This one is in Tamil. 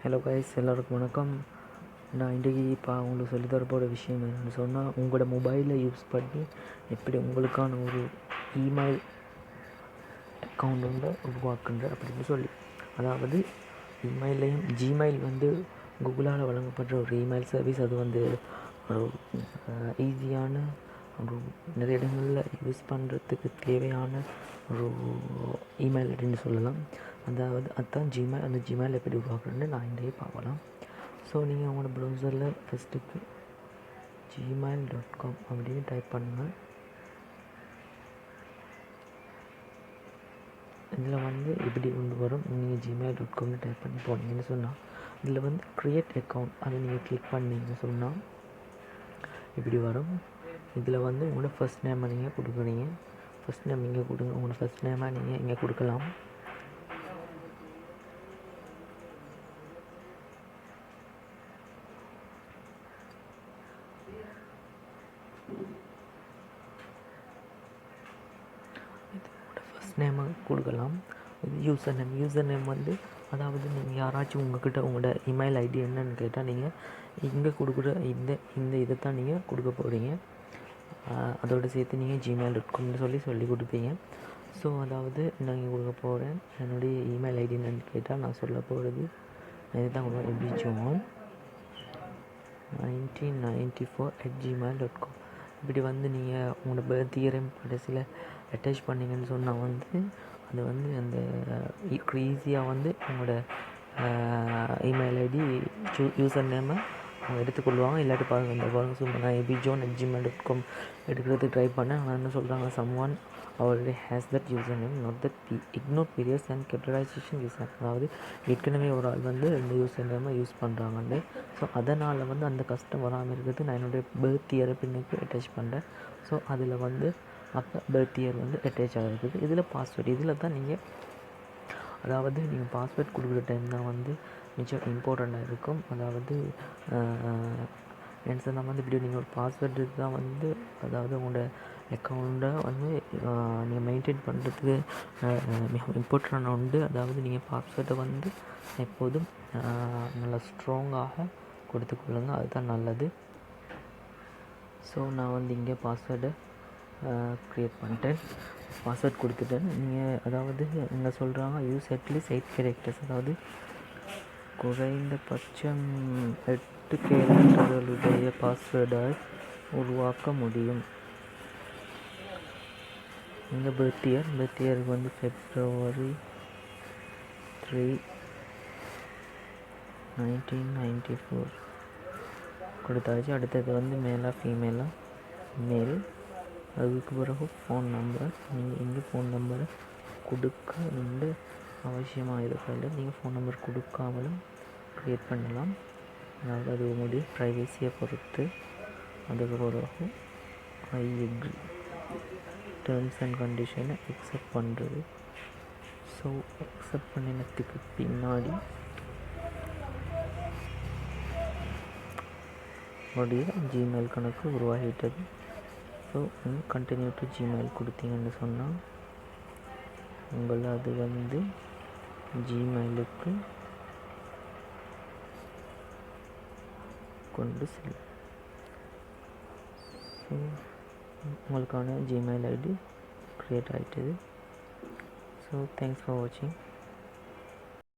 ஹலோ கைஸ், எல்லோருக்கும் வணக்கம். நான் இன்றைக்கி உங்களுக்கு சொல்லித்தரப்போகிற விஷயம் என்னென்னு சொன்னால், உங்களோட மொபைலை யூஸ் பண்ணி எப்படி உங்களுக்கான ஒரு இமெயில் அக்கௌண்ட் வந்து உருவாக்குன்ற அப்படின்னு சொல்லி. அதாவது இமெயிலையும் ஜிமெயில் வந்து கூகுளால் வழங்கப்படுற ஒரு இமெயில் சர்வீஸ். அது வந்து ஒரு ஈஸியான ஒரு நிறைய இடங்களில் யூஸ் பண்ணுறதுக்கு தேவையான ஒரு இமெயில் அப்படின்னு சொல்லலாம். அதாவது அதுதான் ஜிமெயில். அந்த ஜிமெயில் எப்படி உருவாக்குறேன்னு நான் இன்றைக்கி பார்க்கலாம். ஸோ நீங்கள் உங்களோட ப்ரௌசரில் ஃபஸ்ட்டுக்கு gmail.com அப்படின்னு டைப் பண்ணுங்கள். இதில் வந்து இப்படி கொண்டு வரும். நீங்கள் gmail.comனு டைப் பண்ணி போனீங்கன்னு சொன்னால் இதில் வந்து க்ரியேட் அக்கௌண்ட் அதை நீங்கள் கிளிக் பண்ணிங்கன்னு சொன்னால் இப்படி வரும். இதில் வந்து உங்களோட ஃபஸ்ட் நேமை நீங்கள் கொடுக்குறீங்க. ஃபஸ்ட் நேம் இங்கே கொடுங்க. உங்களோட ஃபஸ்ட் நேமை நீங்கள் இங்கே கொடுக்கலாம். ஃபஸ்ட் நேமை கொடுக்கலாம். இது யூசர் நேம் வந்து அதாவது நீங்கள் யாராச்சும் உங்கள்கிட்ட உங்களோட இமெயில் ஐடி என்னன்னு கேட்டால் நீங்கள் இங்கே கொடுக்குற இந்த இதை தான் நீங்கள் கொடுக்க போகிறீங்க. அதோடு சேர்த்து நீங்கள் gmail.comனு சொல்லி கொடுப்பீங்க. ஸோ அதாவது நான் இங்கே கொடுக்க போகிறேன். என்னுடைய இமெயில் ஐடி என்னன்னு கேட்டால் நான் சொல்ல போகிறது இது தான் கொடுப்பேன். ebjon1994@gmail.com. இப்படி வந்து நீங்கள் உங்களோட பர்த் இயரையும் கடைசியில் அட்டாச் பண்ணிங்கன்னு சொன்னால் வந்து அது வந்து அந்த ஈஸியாக வந்து உங்களோட இமெயில் ஐடி யூசர் நேமை அவங்க எடுத்துக்கொள்வாங்க. இல்லாட்டி பாருங்கள், இந்த பாருங்கள், சும்மா நான் ebjon@gmail.com எடுக்கிறதுக்கு ட்ரை பண்ணேன். ஆனால் என்ன சொல்கிறாங்க, someone already has that username, not that ignore periods and capitalization user. அதாவது ஏற்கனவே ஒரு ஆள் வந்து இந்த யூசர் நேமை யூஸ் பண்ணுறாங்கன்னு. ஸோ அதனால் வந்து அந்த கஷ்டம் வராமல் இருக்கிறது நான் என்னுடைய பர்த் இயரை பின்னுக்கு அட்டாச் பண்ணுறேன். ஸோ அதில் வந்து அப்போ பர்த் இயர் வந்து அட்டாச் ஆகிருக்குது. இதில் பாஸ்வேர்டு இதில் தான் நீங்கள் அதாவது நீங்கள் பாஸ்வேர்ட் கொடுக்குற டைம் தான் வந்து மிச்சம் இம்பார்ட்டண்ட்டாக இருக்கும். அதாவது என்ன சொன்னால் வந்து இப்படி நீங்கள் ஒரு பாஸ்வேர்டு தான் வந்து அதாவது உங்களோட அக்கௌண்ட்டை வந்து நீங்கள் மெயின்டைன் பண்ணுறதுக்கு மிக இம்பார்ட்டண்டான உண்டு. அதாவது நீங்கள் பாஸ்வேர்டை வந்து எப்போதும் நல்லா ஸ்ட்ராங்காக கொடுத்துக்கொள்ளுங்க, அதுதான் நல்லது. ஸோ நான் வந்து இங்கே பாஸ்வேர்டை க்ரியேட் பண்ணிட்டேன். பாஸ்வேர்ட் கொடுத்துட்டேன். நீங்கள் அதாவது என்ன சொல்கிறாங்க, யூஸ் அட்லீஸ்ட் 8 கேரக்டர்ஸ், அதாவது குறைந்தபட்சம் 8 கேரக்டர்களுடைய பாஸ்வேர்டால் உருவாக்க முடியும். இந்த பர்த் இயருக்கு வந்து February 3, 1994 கொடுத்தாச்சு. அடுத்தது வந்து மேலாக ஃபீமேலாக மேல். அதுக்கு பிறகு ஃபோன் நம்பர். நீங்கள் இங்கே ஃபோன் நம்பரை கொடுக்க அவசியமாக இருக்கல. நீங்கள் ஃபோன் நம்பர் கொடுக்காமலும் க்ரியேட் பண்ணலாம். அதாவது அது உங்களுடைய ப்ரைவசியை பொறுத்து. அதுக்கு பிறகு ஐ எக்ரி, டேர்ம்ஸ் அண்ட் கண்டிஷனை அக்செப்ட் பண்ணுறது. ஸோ அக்செப்ட் பண்ணினத்துக்கு பின்னாடி உங்களுடைய ஜிமெயில் கணக்கு உருவாகிட்டது. ஸோ கண்டினியூ டு ஜிமெயில் கொடுத்தீங்கன்னு சொன்னால் உங்களை அது வந்து ஜிமெயிலுக்கு கொண்டு செல்லும். ஸோ உங்களுக்கான ஜிமெயில் ஐடி க்ரியேட் ஆகிட்டது. ஸோ தேங்க்ஸ் ஃபார் வாட்சிங்.